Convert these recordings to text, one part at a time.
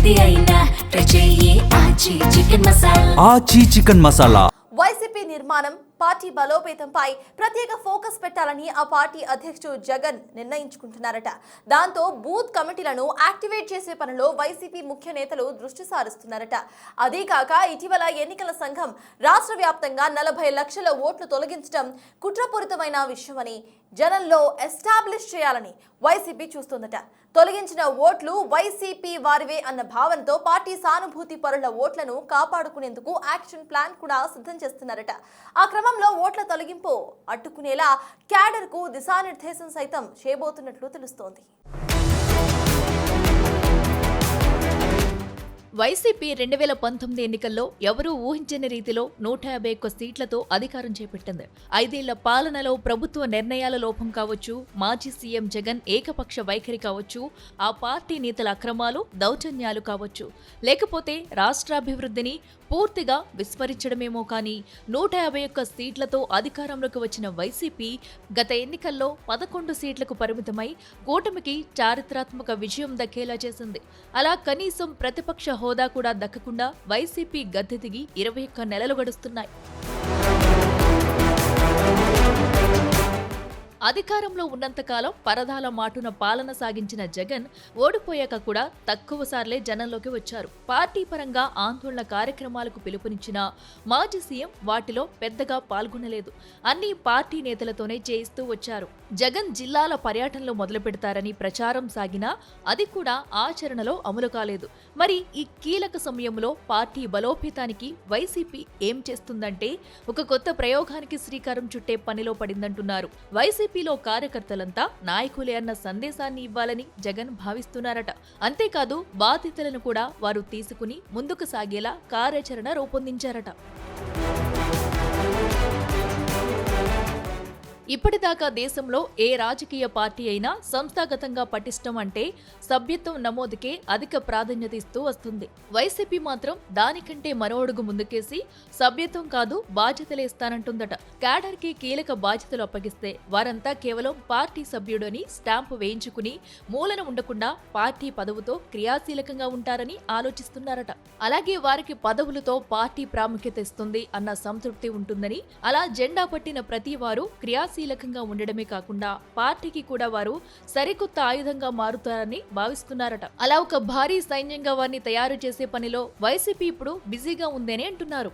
ఏది అయినా ట్రై చెయ్యి ఆచి చికెన్ మసాలా. ఆచి చికెన్ మసాలా. వైసీపీ నిర్మాణం, పార్టీ బలోపేతంపై ప్రత్యేక ఫోకస్ పెట్టాలని ఆ పార్టీ అధ్యక్షుడు జగన్ నిర్ణయించుకుంటున్నారట. దాంతో బూత్ కమిటీలను యాక్టివేట్ చేసే పనిలో వైసీపీ ముఖ్య నేతలు దృష్టి సారిస్తున్నారట. అదీకాక ఇటీవల ఎన్నికల సంఘం రాష్ట్ర వ్యాప్తంగా 40 లక్షల ఓట్లు తొలగించడం కుట్రపూరితమైన విషయమని, జనంలో ఎస్టాబ్లిష్ చేయాలని వైసీపీ చూస్తోందట. తొలగించిన ఓట్లు వైసీపీ వారివే అన్న భావనతో పార్టీ సానుభూతి పరుల ఓట్లను కాపాడుకునేందుకు యాక్షన్ ప్లాన్ కూడా సిద్ధం చేస్తున్నారట. ఆ క్రమంలో ఓట్ల తొలగింపు అడ్డుకునేలా క్యాడర్ కు దిశానిర్దేశం సైతం చేయబోతున్నట్లు తెలుస్తోంది. వైసీపీ 2019 ఎన్నికల్లో ఎవరూ ఊహించని రీతిలో 151 సీట్లతో అధికారం చేపట్టింది. 5 ఏళ్ల పాలనలో ప్రభుత్వ నిర్ణయాల లోపం కావచ్చు, మాజీ సీఎం జగన్ ఏకపక్ష వైఖరి కావచ్చు, ఆ పార్టీ నేతల అక్రమాలు, దౌర్జన్యాలు కావచ్చు, లేకపోతే రాష్ట్రాభివృద్ధిని పూర్తిగా విస్మరించడమేమో కానీ 151 సీట్లతో అధికారంలోకి వచ్చిన వైసీపీ గత ఎన్నికల్లో 11 సీట్లకు పరిమితమై కూటమికి చారిత్రాత్మక విజయం దక్కేలా చేసింది. అలా కనీసం ప్రతిపక్ష హోదా కూడా దక్కకుండా వైసీపీ గద్దె దిగి 21 నెలలు గడుస్తున్నాయి. అధికారంలో ఉన్నంతకాలం పరదాల మాటున పాలన సాగించిన జగన్ ఓడిపోయాక కూడా తక్కువ సార్లే జనంలోకి వచ్చారు. పార్టీ పరంగా ఆందోళన కార్యక్రమాలకు పిలుపునిచ్చిన మాజీ సీఎం వాటిలో పెద్దగా పాల్గొనలేదు. అన్ని పార్టీ నేతలతోనే చేయిస్తూ వచ్చారు. జగన్ జిల్లాల పర్యటనలు మొదలు పెడతారని ప్రచారం సాగినా అది కూడా ఆచరణలో అమలు కాలేదు. మరి ఈ కీలక సమయంలో పార్టీ బలోపేతానికి వైసీపీ ఏం చేస్తుందంటే ఒక కొత్త ప్రయోగానికి శ్రీకారం చుట్టే పనిలో పడిందంటున్నారు. వైసీపీలో కార్యకర్తలంతా నాయకులే అన్న సందేశాన్ని ఇవ్వాలని జగన్ భావిస్తున్నారట. అంతేకాదు బాధ్యతలను కూడా వారు తీసుకుని ముందుకు సాగేలా కార్యాచరణ రూపొందించారట. ఇప్పటిదాకా దేశంలో ఏ రాజకీయ పార్టీ అయినా సంస్థాగతంగా పటిష్టం అంటే సభ్యత్వం నమోదుకే అధిక ప్రాధాన్యత ఇస్తూ వస్తుంది. వైసీపీ మాత్రం దానికంటే మరో అడుగు ముందుకేసి సభ్యత్వం కాదు బాధ్యతలే ఇస్తానంటుందట. క్యాడర్ కి కీలక బాధ్యతలు అప్పగిస్తే వారంతా కేవలం పార్టీ సభ్యుడని స్టాంపు వేయించుకుని మూలన ఉండకుండా పార్టీ పదవుతో క్రియాశీలకంగా ఉంటారని ఆలోచిస్తున్నారట. అలాగే వారికి పదవులతో పార్టీ ప్రాముఖ్యత ఇస్తుంది అన్న సంతృప్తి ఉంటుందని, అలా జెండా పట్టిన ప్రతి వారు క్రియాశీలకంగా ఉండడమే కాకుండా పార్టీకి కూడా వారు సరికొత్త ఆయుధంగా మారుతారని భావిస్తున్నారట. అలా ఒక భారీ సైన్యంగా వారిని తయారు చేసే పనిలో వైసీపీ ఇప్పుడు బిజీగా ఉందని అంటున్నారు.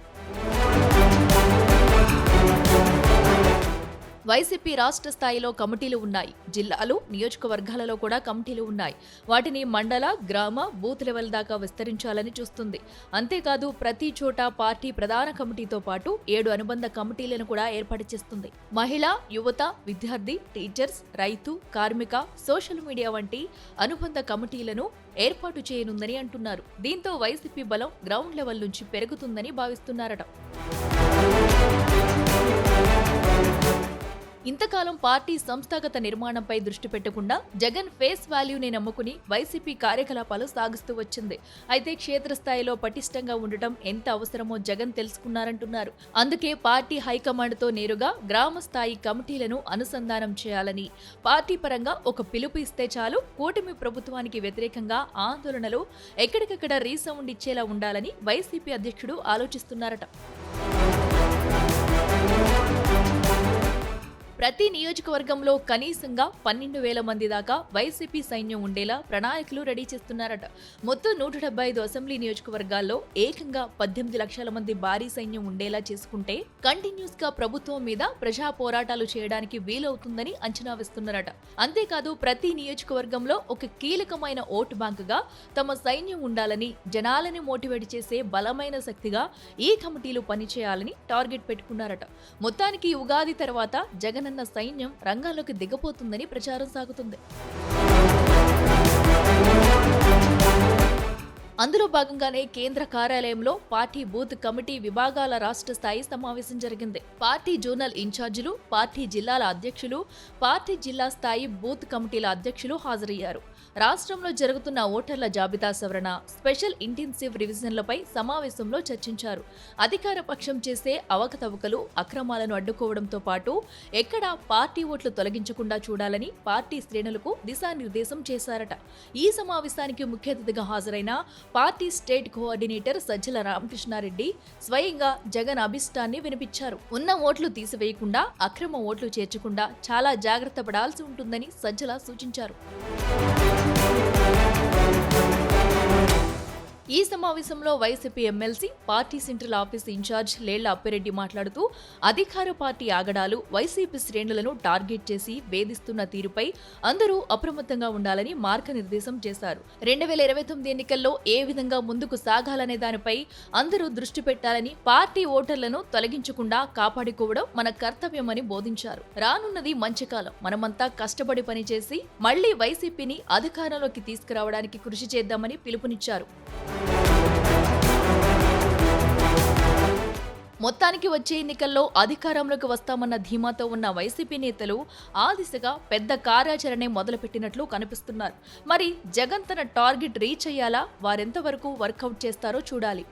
వైసీపీ రాష్ట్ర స్థాయిలో కమిటీలు ఉన్నాయి. జిల్లాలు, నియోజకవర్గాలలో కూడా కమిటీలు ఉన్నాయి. వాటిని మండల, గ్రామ, బూత్ లెవెల్ దాకా విస్తరించాలని చూస్తుంది. అంతేకాదు ప్రతి చోట పార్టీ ప్రధాన కమిటీతో పాటు 7 అనుబంధ కమిటీలను కూడా ఏర్పాటు చేస్తుంది. మహిళ, యువత, విద్యార్థి, టీచర్స్, రైతు, కార్మిక, సోషల్ మీడియా వంటి అనుబంధ కమిటీలను ఏర్పాటు చేయనుందని అంటున్నారు. దీంతో వైసీపీ బలం గ్రౌండ్ లెవెల్ నుంచి పెరుగుతుందని భావిస్తున్నారట. ఇంతకాలం పార్టీ సంస్థాగత నిర్మాణంపై దృష్టి పెట్టకుండా జగన్ ఫేస్ వాల్యూని నమ్ముకుని వైసీపీ కార్యకలాపాలు సాగిస్తూ వచ్చింది. అయితే క్షేత్రస్థాయిలో పటిష్టంగా ఉండటం ఎంత అవసరమో జగన్ తెలుసుకున్నారంటున్నారు. అందుకే పార్టీ హైకమాండ్తో నేరుగా గ్రామ స్థాయి కమిటీలను అనుసంధానం చేయాలని, పార్టీ పరంగా ఒక పిలుపు ఇస్తే చాలు కూటమి ప్రభుత్వానికి వ్యతిరేకంగా ఆందోళనలు ఎక్కడికక్కడ రీసౌండ్ ఇచ్చేలా ఉండాలని వైసీపీ అధ్యక్షుడు ఆలోచిస్తున్నారట. ప్రతి నియోజకవర్గంలో కనీసంగా 12,000 మంది దాకా వైసీపీ సైన్యం ఉండేలా ప్రణాళికలు రెడీ చేస్తున్నారట. మొత్తం 175 అసెంబ్లీ నియోజకవర్గాల్లో ఏకంగా 18 లక్షల మంది భారీ సైన్యం ఉండేలా చేసుకుంటే కంటిన్యూస్ గా ప్రభుత్వం మీద ప్రజా పోరాటాలు చేయడానికి వీలవుతుందని అంచనా వేస్తున్నారట. అంతేకాదు ప్రతి నియోజకవర్గంలో ఒక కీలకమైన ఓటు బ్యాంకుగా తమ సైన్యం ఉండాలని, జనాలని మోటివేట్ చేసే బలమైన శక్తిగా ఈ కమిటీలు పనిచేయాలని టార్గెట్ పెట్టుకున్నారట. మొత్తానికి ఉగాది తర్వాత జగన్ సైన్యం రంగాల్లోకి దిగబోతుందని ప్రచారం సాగుతుంది. అందులో భాగంగానే కేంద్ర కార్యాలయంలో పార్టీ బూత్ కమిటీ విభాగాల రాష్ట్ర స్థాయి సమావేశం జరిగింది. పార్టీ జోనల్ ఇన్ఛార్జీలు, పార్టీ జిల్లాల అధ్యక్షులు, పార్టీ జిల్లా స్థాయి బూత్ కమిటీల అధ్యక్షులు హాజరయ్యారు. రాష్ట్రంలో జరుగుతున్న ఓటర్ల జాబితా సవరణ, స్పెషల్ ఇంటెన్సివ్ రివిజన్లపై సమావేశంలో చర్చించారు. అధికార పక్షం చేసే అవకతవకలు, అక్రమాలను అడ్డుకోవడంతో పాటు ఎక్కడా పార్టీ ఓట్లు తొలగించకుండా చూడాలని పార్టీ శ్రేణులకు దిశానిర్దేశం చేశారట. ఈ సమావేశానికి ముఖ్య అతిథిగా హాజరైన party state coordinator Sajjala Ramakrishna Reddy స్వయంగా జగన్ అభిష్టాన్ని వినిపించారు. ఉన్న ఓట్లు తీసివేయకుండా, అక్రమ ఓట్లు చేర్చకుండా చాలా జాగ్రత్త పడాల్సి ఉంటుందని సజ్జల సూచించారు. ఈ సమావేశంలో YCP MLC, party central office incharge Lella Appireddy మాట్లాడుతూ అధికార పార్టీ ఆగడాలు, వైసీపీ శ్రేణులను టార్గెట్ చేసి వేధిస్తున్న తీరుపై అందరూ అప్రమత్తంగా ఉండాలని మార్గనిర్దేశం చేశారు. 2029 ఎన్నికల్లో ఏ విధంగా ముందుకు సాగాలనే దానిపై అందరూ దృష్టి పెట్టాలని, పార్టీ ఓటర్లను తొలగించకుండా కాపాడుకోవడం మన కర్తవ్యమని బోధించారు. రానున్నది మంచి కాలం, మనమంతా కష్టపడి పనిచేసి మళ్లీ వైసీపీని అధికారంలోకి తీసుకురావడానికి కృషి చేద్దామని పిలుపునిచ్చారు. మొత్తానికి వచ్చే ఎన్నికల్లో అధికారంలోకి వస్తామన్న ధీమాతో ఉన్న వైసీపీ నేతలు ఆ దిశగా పెద్ద కార్యాచరణే మొదలుపెట్టినట్లు కనిపిస్తున్నారు. మరి జగన్ తన టార్గెట్ రీచ్ అయ్యాలా? వారెంతవరకు వర్కౌట్ చేస్తారో చూడాలి.